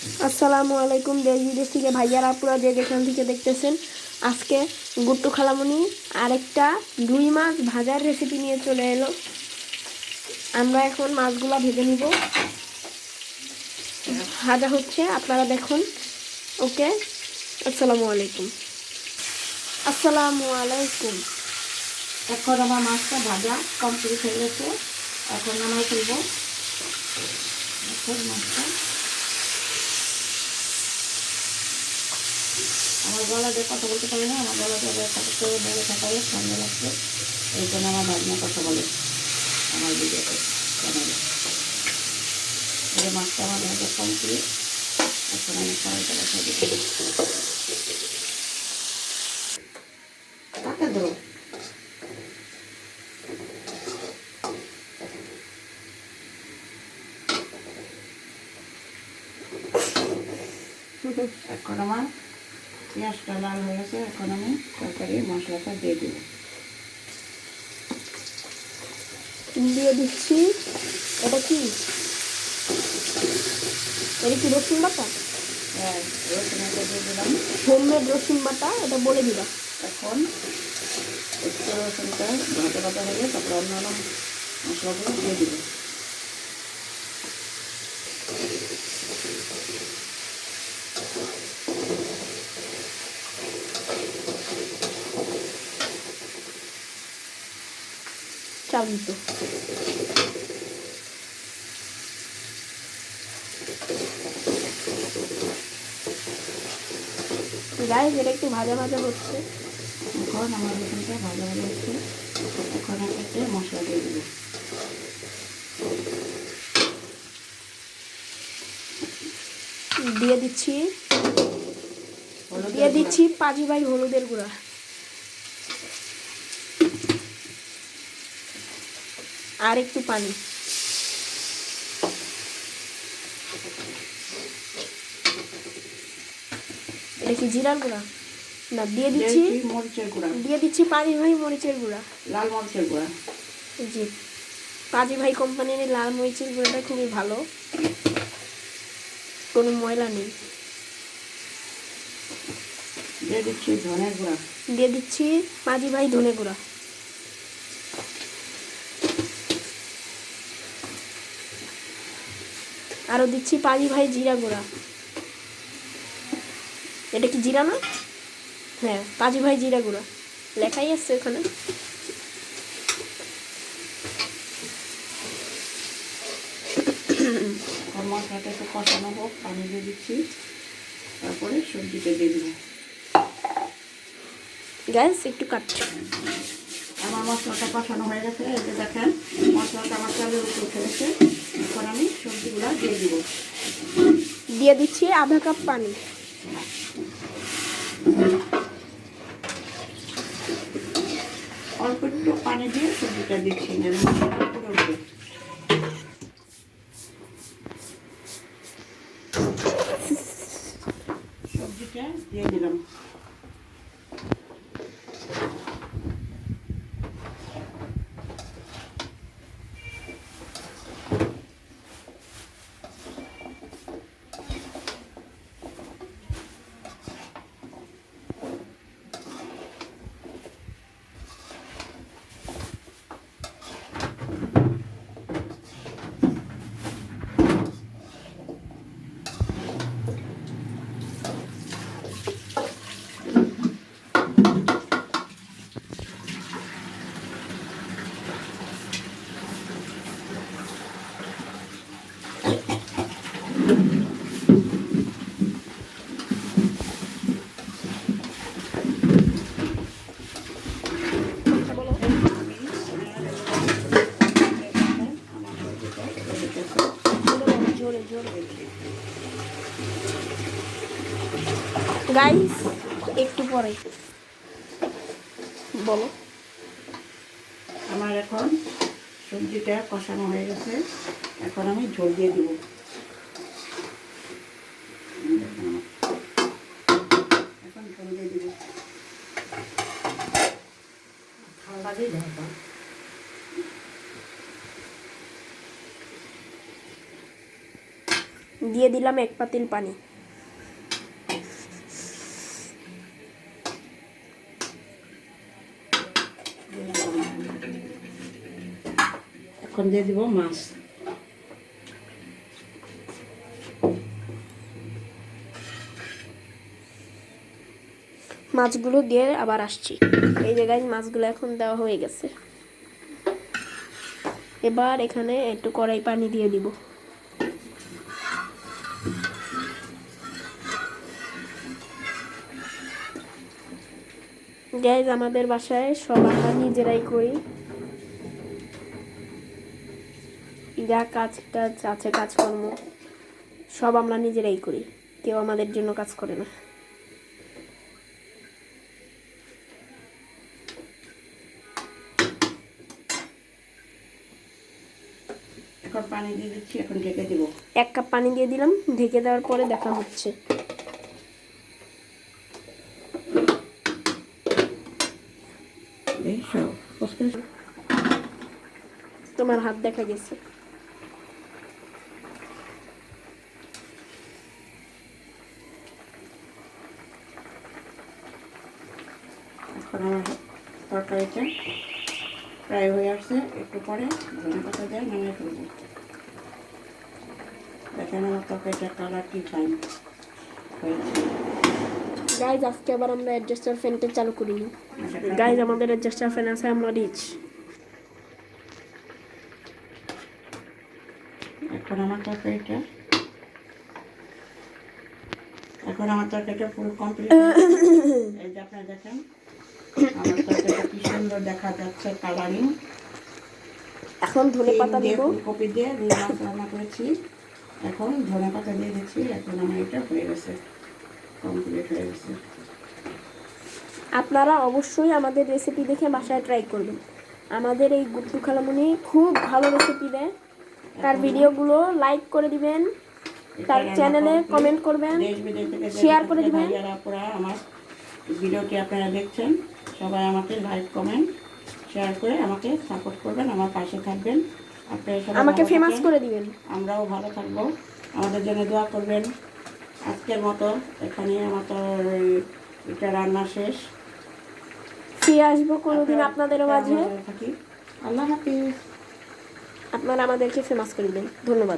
আসসালামু আলাইকুম। দেশ বিদেশ থেকে ভাইয়ারা আপুরা যে যেখান থেকে দেখতেছেন, আজকে গুট্টু খালামণি আরেকটা রুই মাছ ভাজার রেসিপি নিয়ে চলে এলো। আমরা এখন মাছগুলা ভেজে নিব। ভাজা হচ্ছে, আপনারা দেখুন। ওকে, আসসালামু আলাইকুম। আসসালামু আলাইকুম। এখন আমার মাছটা ভাজা কমপ্লিট হয়ে গেছে। এখন নামাই ফেলবো। এখন মাছটা আমার গলা দিয়ে কথা বলতে পারি না, আমার গলা দিয়ে বলে থাকালে সামনে লাগছে, এই জন্য আমার ভাগনা কথা বলে আমার ভিডিওতে চ্যানেলে। এই মাছটা আমার ভাজা কমপ্লিট। এখন আমি কড়াইটা বসাই দিচ্ছি। কাকে দেবো? এখন আমার পেঁয়াজটা লাল হয়ে গেছে। এখন আমি তরকারি মশলাটা দিয়ে দেবো। দিয়ে দিচ্ছি। এটা কি রসুন বাটা? হ্যাঁ, রসুনটা দিয়ে দিলাম। হোমমেড রসুন বাটা, এটা বলে দিবা। এখন একটু রসুনটা ভাজা ভাজা হলে তারপরে অন্যান্য মশলাগুলো দিয়ে দিব। চালিত গাইস, এটা একটু ভাজা ভাজা হচ্ছে। এখন আমার রসুনটা ভাজা ভাজা হচ্ছে। এখন একটা মশলা দিয়ে দেবো। দিয়ে দিচ্ছি পাজি ভাই হলুদের গুঁড়া। আর একটু পানি। এটা কি জিরার গুঁড়া? না, দিয়ে দিচ্ছি মরিচের গুঁড়া। দিয়ে দিচ্ছি পাজি ভাই মরিচের গুঁড়া, লাল মরিচের গুঁড়া। জি, পাজি ভাই কোম্পানির লাল মরিচের গুঁড়াটা খুবই ভালো, কোনো ময়লা নেই। দিয়ে দিচ্ছি ধনের গুঁড়া। দিয়ে দিচ্ছি পাজি ভাই ধনে গুঁড়া। আরও দিচ্ছি পাজি ভাই জিরা গুঁড়া। এটা কি জিরা না? হ্যাঁ, পাজি ভাই জিরা গুঁড়া লেখাই আসছে এখানে। মশলাটা একটু কষানো হোক, পানি দিয়ে দিচ্ছি, তারপরে সবজিটা দিয়ে দেবো। গ্যাস একটু কাটছি। আমার মশলাটা কষানো হয়ে গেছে। এই যে দেখেন, মশলাটা আমার চালের উপর উঠে গেছে। এখন আমি সবজিগুলো দিয়ে দিব। দিয়ে দিচ্ছি আধা কাপ পানি। অল্প একটু পানি দিয়ে সবজিটা দিচ্ছি, যেন মশলাটা পুরো উঠবে। সবজিটা দিয়ে দিলাম। গাইস, একটু পরে বলো। আমার এখন সবজিটা কষানো হয়ে গেছে। এখন আমি ঝোল দিয়ে দিব। এখন ঝোল দিয়ে দিব। ঠান্ডা দিয়ে ঢাকা। দিয়ে দিলাম 1 পাতিল পানি। এখন দিয়ে দিব মাছ। মাছগুলো দিয়ে আবার আসছি। এই জায়গায় মাছগুলো এখন দেওয়া হয়ে গেছে। এবার এখানে একটু কড়াই পানি দিয়ে দিব। গাইস, আমাদের বাসায় সব আমরা নিজেরাই করি। যা কাজ টাজ আছে, কাজকর্ম সব আমরা নিজেরাই করি, কেউ আমাদের জন্য কাজ করে না। এখন পানি দিয়ে দিচ্ছি, এখন ঢেকে দিব। 1 কাপ পানি দিয়ে দিলাম। ঢেকে দেওয়ার পরে দেখা হচ্ছে। তোমার হাত দেখা গেছে। এখন আমার তরকারিটা প্রায় হয়ে আসছে। একটু পরে ধনেপাতা দিয়ে নামিয়ে ফেলবো। দেখেন আমার তরকারিটা কালার কি ফাইন হয়েছে। গাইজ, আজকে আবার আমরা অ্যাডজাস্টার ফ্যানটা চালু করিনি। গাইজ, আমাদের অ্যাডজাস্টার ফ্যান আছে, আমরা রিচ। এখন আমার তরকারিটা পুরো কমপ্লিট। এই যে আপনারা দেখেন আমার তরকারিটা কি সুন্দর দেখা যাচ্ছে, কালারিং। এখন ধনেপাতা দিব। ফুলকপি দিয়ে রুই মাছ রান্না করেছি। এখন ধনেপাতা দিয়ে দিচ্ছি। এখন আমার এটা হয়ে গেছে, কমপ্লিট হয়ে গেছে। আপনারা অবশ্যই আমাদের রেসিপি দেখে বাসায় ট্রাই করবেন। আমাদের এই গুড্ডু খালামণি খুব ভালো রেসিপি দেয়। তার ভিডিওগুলো লাইক করে দিবেন, তার চ্যানেলে কমেন্ট করবেন, দেশ বিদেশ থেকে শেয়ার করে দিবেন। ভাইয়ারা আপুরা আমার ভিডিওটি আপনারা দেখছেন, সবাই আমাকে লাইক কমেন্ট শেয়ার করে আমাকে সাপোর্ট করবেন, আমার পাশে থাকবেন। আপনারা সবাই আমাকে ভালো ফেমাস থাকেন, করে দিবেন। আমরাও ভালো থাকবো। আমাদের জন্য দোয়া করবেন। আজকের মতো এখানে আমার তো এটা রান্না শেষ। ফিরে আসবো কোনোদিন আপনাদের মাঝে। থাকি। আল্লাহ হাফিজ। আপনারা আমাদেরকে ফেমাস করে দিবেন। ধন্যবাদ।